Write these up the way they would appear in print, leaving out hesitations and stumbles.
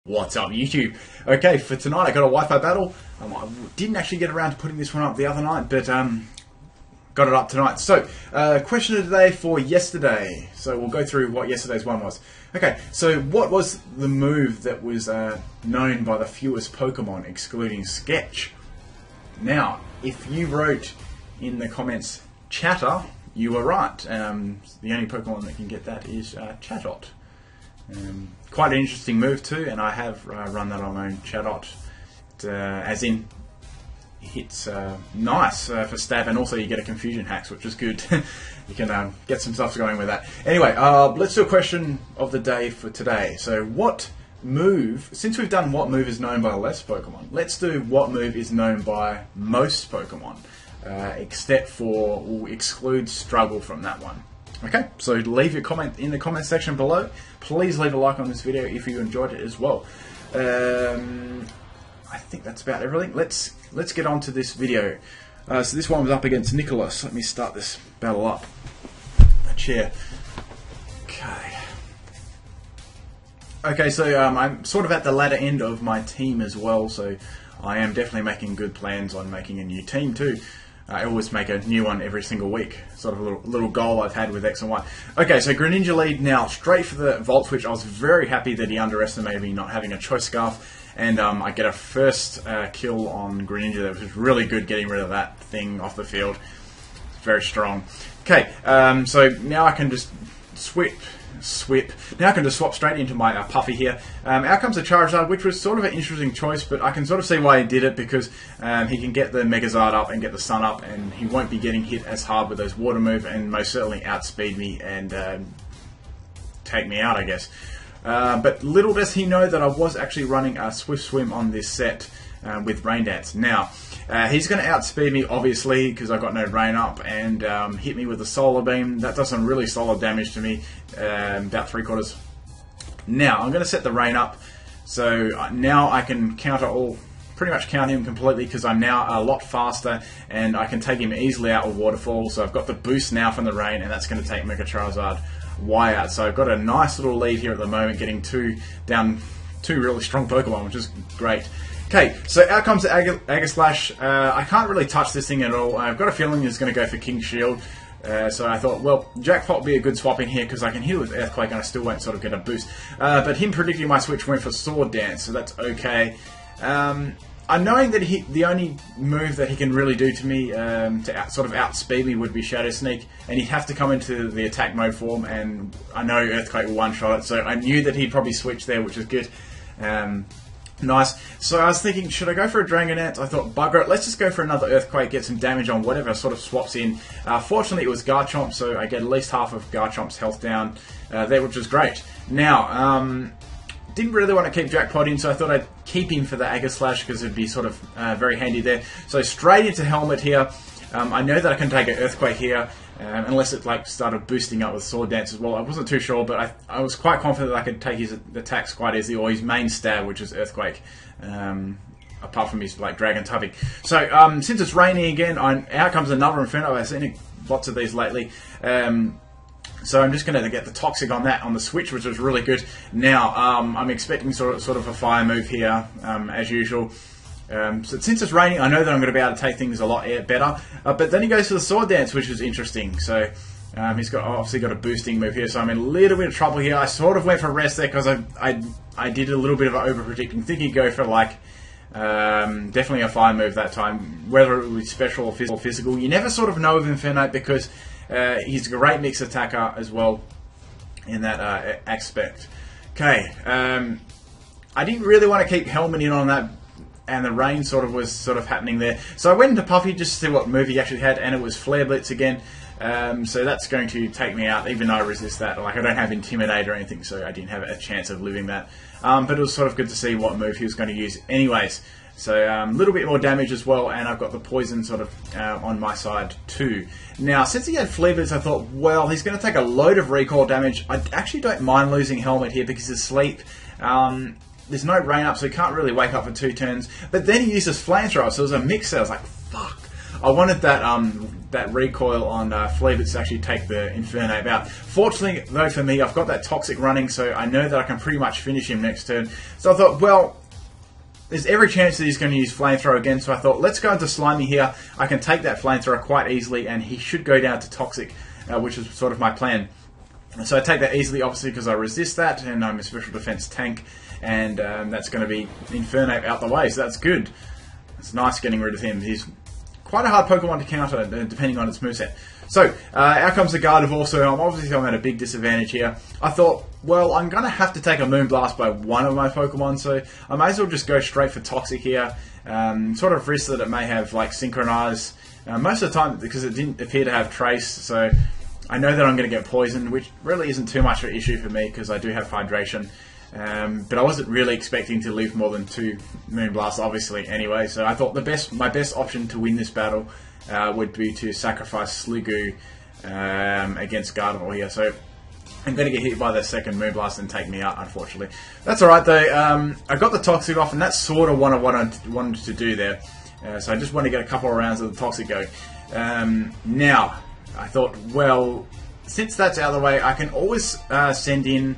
What's up, YouTube? Okay, for tonight I got a Wi-Fi battle. I didn't actually get around to putting this one up the other night, but got it up tonight. So, question of the day for yesterday. So we'll go through what yesterday's one was. Okay, so what was the move that was known by the fewest Pokemon, excluding Sketch? Now, if you wrote in the comments Chatter, you were right. The only Pokemon that can get that is Chatot. Quite an interesting move too, and I have run that on my own Chatot, as in hits nice for stab, and also you get a confusion hacks, which is good. You can get some stuff going with that. Anyway, let's do a question of the day for today. So what move, since we've done what move is known by less Pokemon, let's do what move is known by most Pokemon, except for, we'll exclude Struggle from that one. Okay, so leave your comment in the comment section below. Please leave a like on this video if you enjoyed it as well. I think that's about everything. Let's get on to this video. So this one was up against Nicholas. Let me start this battle up. A chair. Okay. Okay, so I'm sort of at the latter end of my team as well, so I am definitely making good plans on making a new team too. I always make a new one every single week. Sort of a little goal I've had with X and Y. Okay, so Greninja lead now. Straight for the Volt Switch. I was very happy that he underestimated me not having a Choice Scarf. And I get a first kill on Greninja. That was really good, getting rid of that thing off the field. It's very strong. Okay, so now I can just Now I can just swap straight into my Puffy here. Out comes the Charizard, which was sort of an interesting choice, but I can sort of see why he did it, because he can get the Megazard up and get the Sun up, and he won't be getting hit as hard with those Water Move, and most certainly outspeed me and take me out, I guess. But little does he know that I was actually running a Swift Swim on this set with Rain Dance. Now, he's going to outspeed me, obviously, because I've got no Rain Up, and hit me with a Solar Beam. That does some really solid damage to me, about 3/4. Now, I'm going to set the Rain Up, so now I can pretty much counter him completely, because I'm now a lot faster, and I can take him easily out with Waterfall. So I've got the boost now from the Rain, and that's going to take Mega Charizard way out. So I've got a nice little lead here at the moment, getting down two really strong Pokemon, which is great. Okay, so out comes the Aegislash. I can't really touch this thing at all. I've got a feeling he's going to go for King Shield. So I thought, well, Jackpot would be a good swap in here, because I can hit with Earthquake and I still won't sort of get a boost. But him predicting my switch went for Sword Dance, so that's okay. I'm knowing that the only move that he can really do to me to sort of outspeed me would be Shadow Sneak, and he'd have to come into the attack mode form, and I know Earthquake will one-shot it, so I knew that he'd probably switch there, which is good. Nice. So I was thinking, should I go for a Dragonite? I thought, bugger it, let's just go for another Earthquake, get some damage on whatever sort of swaps in. Fortunately, it was Garchomp, so I get at least half of Garchomp's health down there, which is great. Now, didn't really want to keep Jackpot in, so I thought I'd keep him for the Aegislash, because it'd be sort of very handy there. So straight into Helmet here. I know that I can take an Earthquake here, unless it started boosting up with Sword Dance as well. I wasn't too sure, but I was quite confident that I could take his attacks quite easily, or his main stab, which is Earthquake, apart from his Dragon typing. So since it's raining again, out comes another Inferno. I've seen lots of these lately. So I'm just going to get the Toxic on that on the Switch, which was really good. Now, I'm expecting sort of a Fire move here, as usual. So since it's raining, I know that I'm going to be able to take things a lot better. But then he goes for the Sword Dance, which is interesting. So he's obviously got a boosting move here, so I'm in a little bit of trouble here. I sort of went for Rest there, because I did a little bit of over-predicting, thinking he'd go for definitely a Fire move that time, whether it was special or physical. You never sort of know with Infernape, because he's a great mix attacker as well in that aspect. Okay, I didn't really want to keep Helmet in on that, and the rain was happening there. So I went into Puffy just to see what move he actually had, and it was Flare Blitz again. So that's going to take me out, even though I resist that. I don't have Intimidate or anything, so I didn't have a chance of living that. But it was sort of good to see what move he was going to use anyways. So a little bit more damage as well, and I've got the poison on my side too. Now, since he had Flare Blitz, I thought, well, he's going to take a load of recoil damage. I actually don't mind losing Helmet here, because he's asleep. There's no Rain Up, so he can't really wake up for 2 turns. But then he uses Flamethrower, so it was a mix there. I was like, fuck. I wanted that recoil on Fleabit to actually take the Infernape out. Fortunately, though, for me, I've got that Toxic running, so I know that I can pretty much finish him next turn. So I thought, well, there's every chance that he's going to use Flamethrower again, so I thought, let's go into Slimy here. I can take that Flamethrower quite easily, and he should go down to Toxic, which is sort of my plan. So I take that easily, obviously, because I resist that, and I'm a special defense tank, and that's going to be Infernape out the way, so that's good. It's nice getting rid of him. He's quite a hard Pokemon to counter, depending on its moveset. So, out comes the Gardevoir, so I'm at a big disadvantage here. I thought, well, I'm going to have to take a Moonblast by one of my Pokemon, so I may as well just go straight for Toxic here. Sort of risk that it may have, like, Synchronize. Most of the time, because it didn't appear to have Trace, so I know that I'm going to get poisoned, which really isn't too much of an issue for me, because I do have Hydration. But I wasn't really expecting to leave more than 2 Moonblasts, obviously, anyway. So I thought my best option to win this battle would be to sacrifice Sliggoo against Gardevoir here. So I'm going to get hit by the second Moonblast and take me out, unfortunately. That's alright, though. I got the Toxic off, and that's sort of what I wanted to do there. So I just want to get a couple of rounds of the Toxic go. Now, I thought, well, since that's out of the way, I can always send in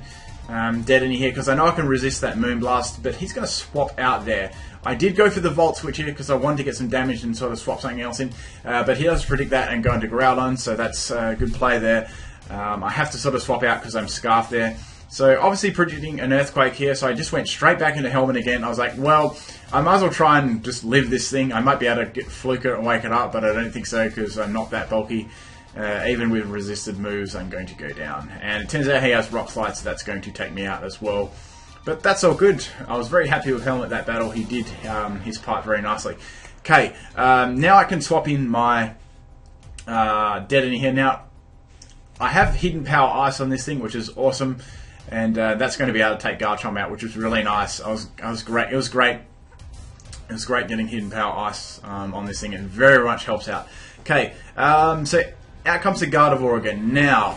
Dedenne here, because I know I can resist that Moonblast, but he's going to swap out there. I did go for the Volt Switch here because I wanted to get some damage and sort of swap something else in, but he does predict that and go into Groudon, so that's a good play there. I have to sort of swap out because I'm Scarf there. So obviously predicting an Earthquake here, so I just went straight back into Helmet again. I was like, well, I might as well try and just live this thing. I might be able to fluke it and wake it up, but I don't think so because I'm not that bulky. Even with resisted moves, I'm going to go down. And it turns out he has Rock Slide, so that's going to take me out as well. But that's all good. I was very happy with Helmet that battle. He did his part very nicely. Okay, now I can swap in my Dedenne here. Now, I have Hidden Power Ice on this thing, which is awesome. And that's going to be able to take Garchomp out, which was really nice. I was great. It was great. It was great getting Hidden Power Ice on this thing. It very much helps out. Okay, so out comes the Gardevoir again. Now,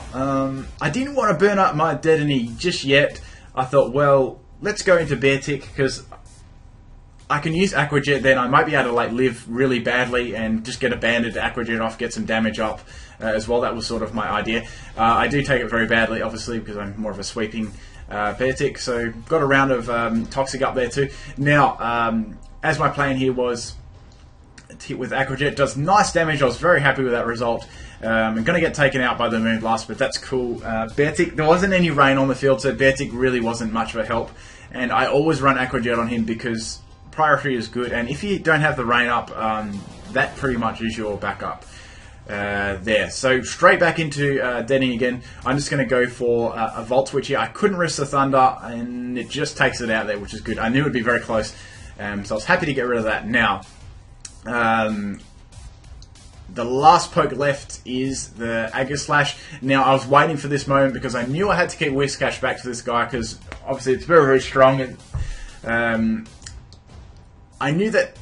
I didn't want to burn up my Dedenne just yet. I thought, well, let's go into Beartic, because I can use Aqua Jet, then I might be able to like live really badly and just get a banded Aqua Jet off, get some damage up as well. That was sort of my idea. I do take it very badly, obviously, because I'm more of a sweeping Beartic, so got a round of Toxic up there too. Now, as my plan here was hit with Aqua Jet, does nice damage. I was very happy with that result. I'm going to get taken out by the Moonblast, but that's cool. Beartic, there wasn't any rain on the field, so Beartic really wasn't much of a help. And I always run Aqua Jet on him because priority is good, and if you don't have the rain up, that pretty much is your backup there. So straight back into Dedenne again. I'm just going to go for a Volt Switch here. I couldn't risk the Thunder, and it just takes it out there, which is good. I knew it would be very close, so I was happy to get rid of that. Now, the last poke left is the Aegislash. Now, I was waiting for this moment because I knew I had to keep Whiscash back to this guy because obviously it's very, very strong. And, I knew that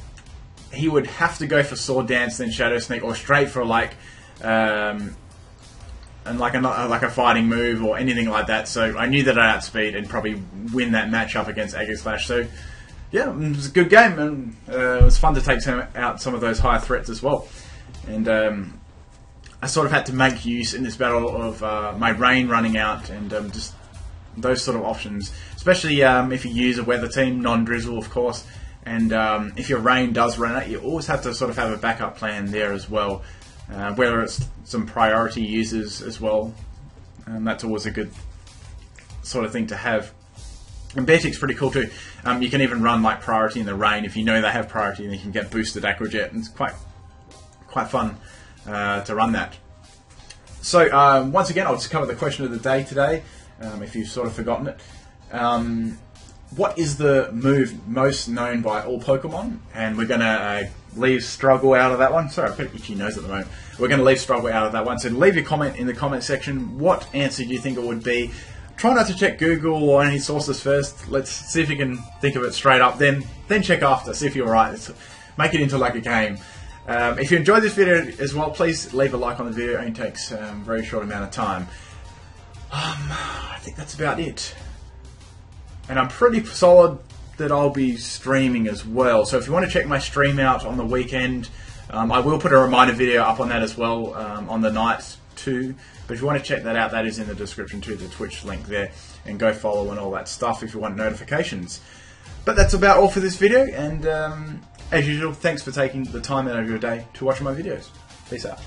he would have to go for Sword Dance, then Shadow Sneak, or straight for like and like a fighting move or anything like that. So I knew that I'd outspeed and probably win that matchup against Aegislash. So yeah, it was a good game, and it was fun to take out some of those higher threats as well. And I sort of had to make use in this battle of my rain running out and just those sort of options, especially if you use a weather team, non-drizzle of course, and if your rain does run out, you always have to sort of have a backup plan there as well, whether it's some priority users as well. That's always a good sort of thing to have. And Beartic's pretty cool too. You can even run like priority in the rain if you know they have priority, and you can get boosted Aqua Jet, and it's quite fun to run that. So once again, I'll just cover the question of the day today, if you've sort of forgotten it. What is the move most known by all Pokemon? And we're going to leave Struggle out of that one. Sorry, I've got an itchy nose at the moment. We're going to leave Struggle out of that one. So leave your comment in the comment section. What answer do you think it would be? Try not to check Google or any sources first. Let's see if you can think of it straight up. Then check after, see if you're right. Make it into like a game. If you enjoyed this video as well, please leave a like on the video. It only takes a very short amount of time. I think that's about it. And I'm pretty solid that I'll be streaming as well. So if you want to check my stream out on the weekend, I will put a reminder video up on that as well on the night too. But if you want to check that out, that is in the description too, the Twitch link there, and go follow and all that stuff if you want notifications. But that's about all for this video, and as usual, thanks for taking the time out of your day to watch my videos. Peace out.